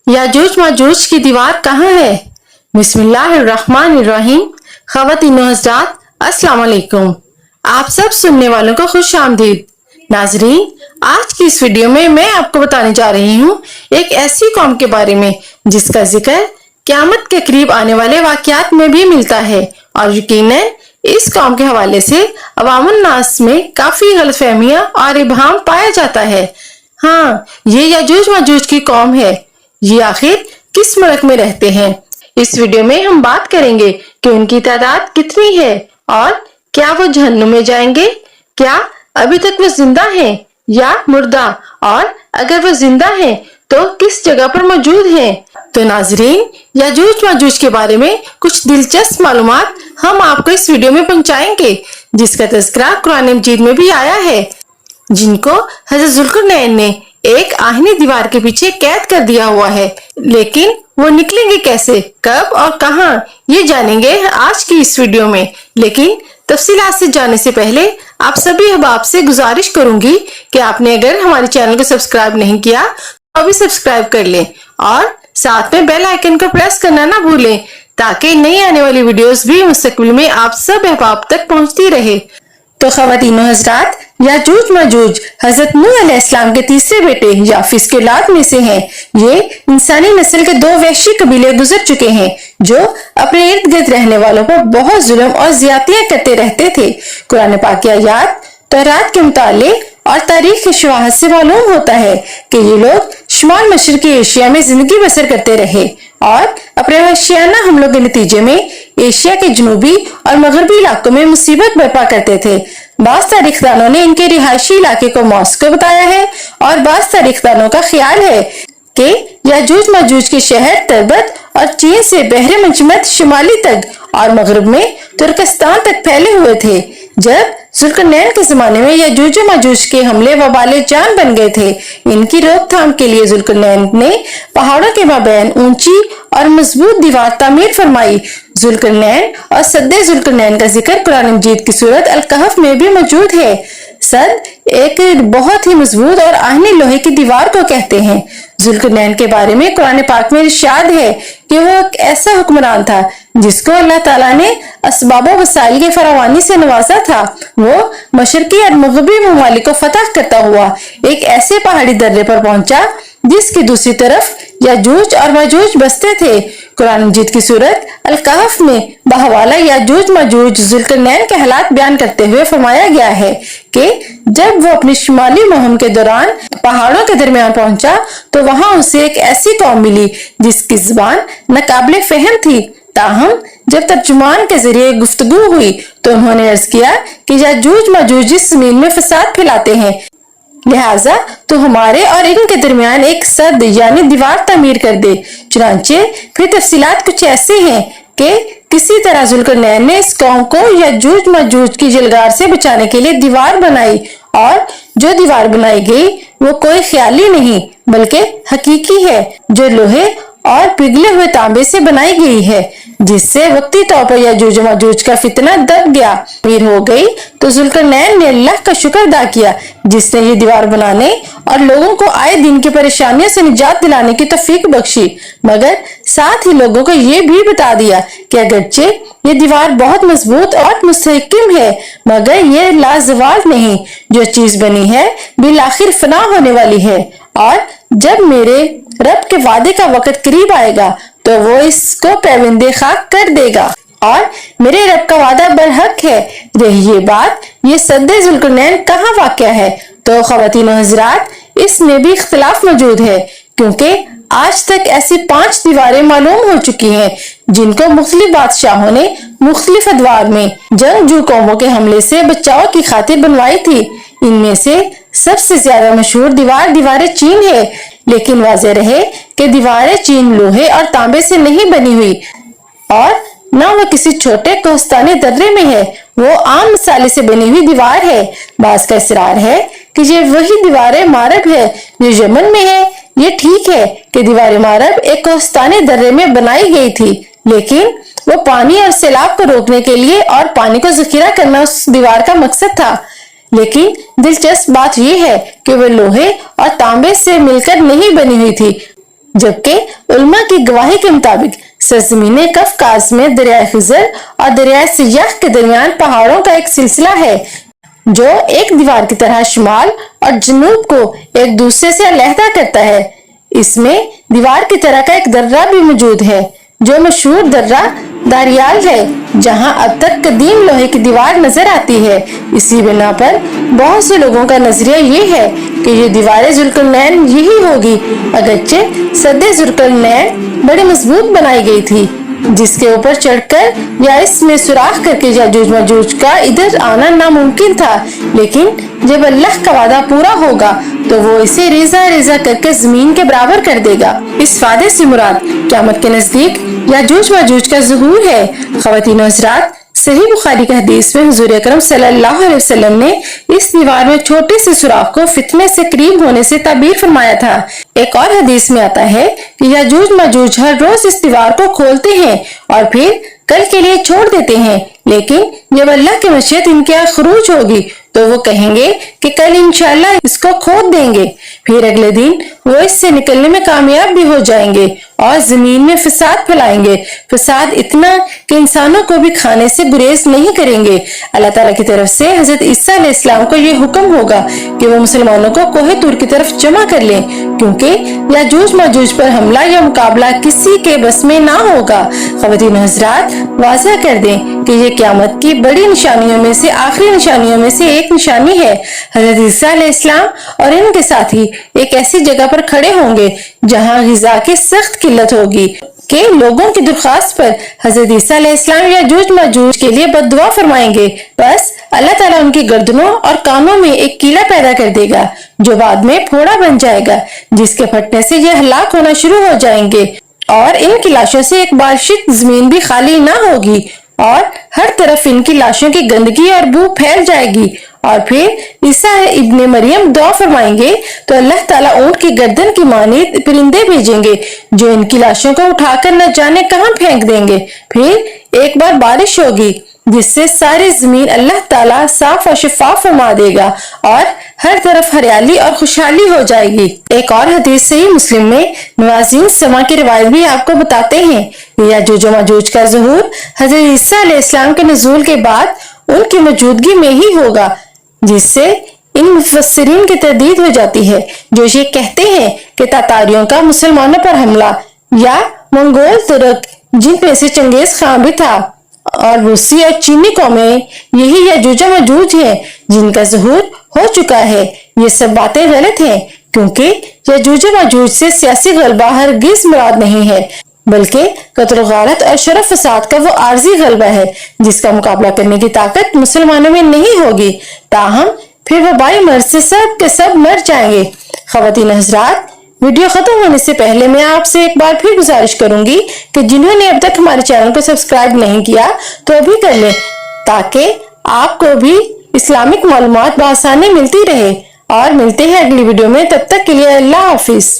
याजूज माजूज की दीवार कहाँ है? बिस्मिल्लाहिर्रहमानिर्रहीम। ख़वातीन हज़रात, अस्सलाम वालेकुम। आप सब सुनने वालों को खुश आमदीद। नाजरीन, आज की इस वीडियो में मैं आपको बताने जा रही हूँ एक ऐसी कौम के बारे में जिसका जिक्र क़यामत के करीब आने वाले वाक़यात में भी मिलता है और यकीनन इस कौम के हवाले से अवामुन नास में काफी गलतफहमियां और इबहाम पाया जाता है। हाँ, ये याजूज माजूज की कौम है। ये आखिर किस मुल्क में रहते हैं? इस वीडियो में हम बात करेंगे कि उनकी तादाद कितनी है और क्या वो जहन्नुम में जाएंगे, क्या अभी तक वो जिंदा हैं या मुर्दा, और अगर वो जिंदा हैं तो किस जगह पर मौजूद हैं। तो नाजरीन, याजूज माजूज के बारे में कुछ दिलचस्प मालूमात हम आपको इस वीडियो में पहुंचाएंगे जिसका तज़किरा कुरान मजीद में भी आया है, जिनको हज़रत ज़ुल्करनैन ने एक आहिनी दीवार के पीछे कैद कर दिया हुआ है। लेकिन वो निकलेंगे कैसे, कब और कहां, ये जानेंगे आज की इस वीडियो में। लेकिन तफसीलात से जाने से पहले आप सभी अहबाब से गुजारिश करूंगी कि आपने अगर हमारे चैनल को सब्सक्राइब नहीं किया तो अभी सब्सक्राइब कर लें और साथ में बेल आइकन को प्रेस करना ना भूलें ताकि नई आने वाली वीडियोस भी मुस्तकबिल में आप सब अहबाब तक पहुंचती रहे। तो ख़वातीन हज़रात, याजूज माजूज हज़रत नूह अलैहिस्सलाम के तीसरे बेटे याफिस के औलाद में से हैं। ये इंसानी नस्ल के दो वहशी कबीले गुजर चुके हैं जो अपने इर्द गिर्द रहने वालों पर बहुत जुल्म और ज्यादतियां करते रहते थे। कुरान पाक की आयत तौरात के मुतालिक और तारीख की शवाहद से मालूम होता है कि ये लोग शुमाल मशरकी एशिया में जिंदगी बसर करते रहे और अपने वहशियाना हमलों के नतीजे में एशिया के जनूबी और मगरबी इलाकों में मुसीबत बर्पा करते थे। बाज़ तारीखदानों ने इनके रिहायशी इलाके को मॉस्को बताया है और बाज़ तारीखदानों का ख्याल है कि याजूज माजूज के शहर तरबत और चीन से बहरे मंजमत शिमाली तक और मगरब में तुर्कस्तान तक फैले हुए थे। जब ज़ुल्करनैन के जमाने में याजूज माजूज के हमले वबाले जान बन गए थे। इनकी रोकथाम के लिए ज़ुल्करनैन ने पहाड़ों के माबैन ऊंची और मजबूत दीवार तामीर फरमाई। ज़ुल्करनैन और सद्दे ज़ुल्करनैन का जिक्र कुरान मजीद की सूरत अल कहफ में भी मौजूद है। सद एक बहुत ही मजबूत और आहिनी लोहे की दीवार को कहते हैं। ज़ुल्करनैन के बारे में कुरान पाक में इरशाद है कि वो एक ऐसा हुक्मरान था जिसको अल्लाह ताला ने असबाब वसाइल के फरावानी से नवाजा था। वो मशरकी और मगरबी ममालिक को फतह करता हुआ एक ऐसे पहाड़ी दर्रे पर पहुंचा जिसकी दूसरी तरफ याजूज और माजूज बसते थे। कुरान मजीद की सूरत अल कहफ में बहवाला याजूज माजूज ज़ुल्करनैन के हालात बयान करते हुए फरमाया गया है कि जब वो अपनी शुमाली मुहिम के दौरान पहाड़ों के दरमियान पहुंचा तो वहां उसे एक ऐसी कौम मिली जिसकी जुबान नाकाबिले फहम थी। ताहम जब तर्जुमान के जरिए गुफ्तगू हुई तो उन्होंने अर्ज किया कि याजूज माजूज इस जमीन में फसाद फैलाते हैं, लिहाजा तो हमारे और इनके दरमियान एक सद यानी दीवार तामीर कर दे। चुनांचे फिर तफसीलात कुछ ऐसे हैं कि किसी तरह ज़ुल्करनैन ने इस कौम को याजूज माजूज की जलगार से बचाने के लिए दीवार बनाई और जो दीवार बनाई गई वो कोई ख्याली नहीं बल्कि हकीकी है, जो लोहे और पिघले हुए तांबे से बनाई गई है, जिससे वक्ती तौर पर याजूज माजूज का फितना दब गया पीर हो गई। तो ज़ुल्करनैन ने अल्लाह का शुक्र अदा किया जिसने ये दीवार बनाने और लोगों को आए दिन की परेशानियों से निजात दिलाने की तौफीक बख्शी, मगर साथ ही लोगों को ये भी बता दिया कि अगरचे ये दीवार बहुत मजबूत और मुस्तहकम है मगर ये लाजवाब नहीं, जो चीज बनी है बिल आखिर फना होने वाली है और जब मेरे रब के वादे का वक्त करीब आएगा तो वो इसको पैविंदे खाक कर देगा और मेरे रब का वादा बरहक है। रही ये बात ये सद्दे ज़ुल्करनैन कहाँ वाक़या है, तो ख़वातीन हज़रात, इसमें भी इख्तिलाफ मौजूद है क्योंकि आज तक ऐसी 5 दीवारें मालूम हो चुकी हैं जिनको मुख्तलिफ बादशाहों ने मुख्तलिफ अदवार में जंगजू कौमों के हमले से बचाव की खातिर बनवाई थी। इनमें से सबसे ज्यादा मशहूर दीवार चीन है, लेकिन वाज़ेह रहे कि दीवारें चीन लोहे और तांबे से नहीं बनी हुई और न वो किसी छोटे कोहस्तानी दर्रे में है, वो आम मसाले से बनी हुई दीवार है। बाज का इसरार है कि ये वही दीवारें मारब है जो यमन में है। ये ठीक है कि दीवार मारब एक कोहस्तानी दर्रे में बनाई गई थी, लेकिन वो पानी और सैलाब को रोकने के लिए और पानी को जखीरा करना उस दीवार का मकसद था। लेकिन दिलचस्प बात यह है कि वह लोहे और तांबे से मिलकर नहीं बनी हुई थी जबकि उलमा की गवाही के मुताबिक सरजमीन कफकाज में दरिया खिजर और दरिया सियाह के दरमियान पहाड़ों का एक सिलसिला है जो एक दीवार की तरह शुमाल और जनूब को एक दूसरे से अलहदा करता है। इसमें दीवार की तरह का एक दर्रा भी मौजूद है जो मशहूर दर्रा दारियाल है, जहां अब तक कदीम लोहे की दीवार नजर आती है। इसी बिना पर बहुत से लोगों का नजरिया ये है कि ये दीवार जुल्करनैन यही होगी, अगरचे सद्दे जुल्करनैन बड़ी मजबूत बनाई गई थी जिसके ऊपर चढ़कर या इसमें सुराख करके याजूज माजूज का इधर आना नामुमकिन था। लेकिन जब अल्लाह का वादा पूरा होगा तो वो इसे रेजा रेजा करके जमीन के बराबर कर देगा। इस वादे से मुराद क़यामत के नजदीक याजूज माजूज का ज़ुहूर है। ख़वातीन हज़रात, सही बुखारी का हदीस में हुज़ूर अकरम सल्लल्लाहु अलैहि वसल्लम ने इस दीवार में छोटे से सुराख को फितने से करीब होने से ताबीर फरमाया था। एक और हदीस में आता है कि याजूज माजूज हर रोज इस दीवार को खोलते हैं और फिर कल के लिए छोड़ देते हैं, लेकिन जब अल्लाह की मशीयत इनके यहाँ खरूज होगी तो वो कहेंगे कि कल इंशाअल्लाह इसको खोद देंगे। फिर अगले दिन वो इससे निकलने में कामयाब भी हो जाएंगे और जमीन में फसाद फैलाएंगे। फसाद इतना कि इंसानों को भी खाने से गुरेज नहीं करेंगे। अल्लाह ताला की तरफ से हजरत ईसा अलैहिस्सलाम को ये हुक्म होगा कि वो मुसलमानों को कोहे तूर की तरफ जमा कर लें, क्योंकि याजूज माजूज पर हमला या मुकाबला किसी के बस में ना होगा। ख़वातीन हज़रात, वाज़ह कर दें कि ये क़यामत की बड़ी निशानियों में से आखिरी निशानियों में से एक निशानी है। हजरत ईसा अलैहिस्सलाम और इनके साथी एक ऐसी जगह पर खड़े होंगे जहां ग़िज़ा की सख्त किल्लत होगी कि लोगों की दरख्वास्त पर हजरत ईसा अलैहिस्सलाम याजूज माजूज के लिए बद्दुआ फरमाएंगे। बस अल्लाह ताला उनकी गर्दनों और कानों में एक कीला पैदा कर देगा जो बाद में फोड़ा बन जाएगा, जिसके फटने से ये हलाक होना शुरू हो जाएंगे और इनकी लाशों से एक बाशित जमीन भी खाली ना होगी और हर तरफ इनकी लाशों की गंदगी और बू फैल जाएगी। और फिर ईसा इब्ने मरियम दुआ फरमाएंगे तो अल्लाह ताला ऊंट की गर्दन की मानीत परिंदे भेजेंगे जो इनकी लाशों को उठाकर न जाने कहां फेंक देंगे। फिर एक बार बारिश होगी जिससे सारी जमीन अल्लाह ताला साफ और शफाफ फरमा देगा और हर तरफ हरियाली और खुशहाली हो जाएगी। एक और हदीस सही मुस्लिम में नवाज़ीन समा की रिवायत भी आपको बताते हैं कि याजूज माजूज का ज़ुहूर हज़रत ईसा अलैहिस्सलाम के नुज़ूल के बाद उनकी मौजूदगी में ही होगा, जिससे इन मुफस्सिरीन की तरदीद हो जाती है जो ये कहते हैं कि तातारियों का मुसलमानों पर हमला या मंगोल तुर्क, जिन में से चंगेज खान भी था, और रूसी और चीनी कौमें यही याजूज माजूज हैं जिनका ज़ुहूर हो चुका है। ये सब बातें गलत हैं, क्योंकि याजूज माजूज से सियासी गलबा हरगिज मुराद नहीं है, बल्कि कत्ल गारत और शरफ फसाद का वो आर्जी गलबा है जिसका मुकाबला करने की ताकत मुसलमानों में नहीं होगी। ताहम फिर वबाई मर्ज से सब के सब मर जाएंगे। ख़वातीन हज़रात, वीडियो खत्म होने से पहले मैं आपसे एक बार फिर गुजारिश करूंगी कि जिन्होंने अब तक हमारे चैनल को सब्सक्राइब नहीं किया तो अभी कर लें, ताकि आपको भी इस्लामिक मालूमात बआसानी मिलती रहे। और मिलते हैं अगली वीडियो में, तब तक के लिए अल्लाह हाफिज।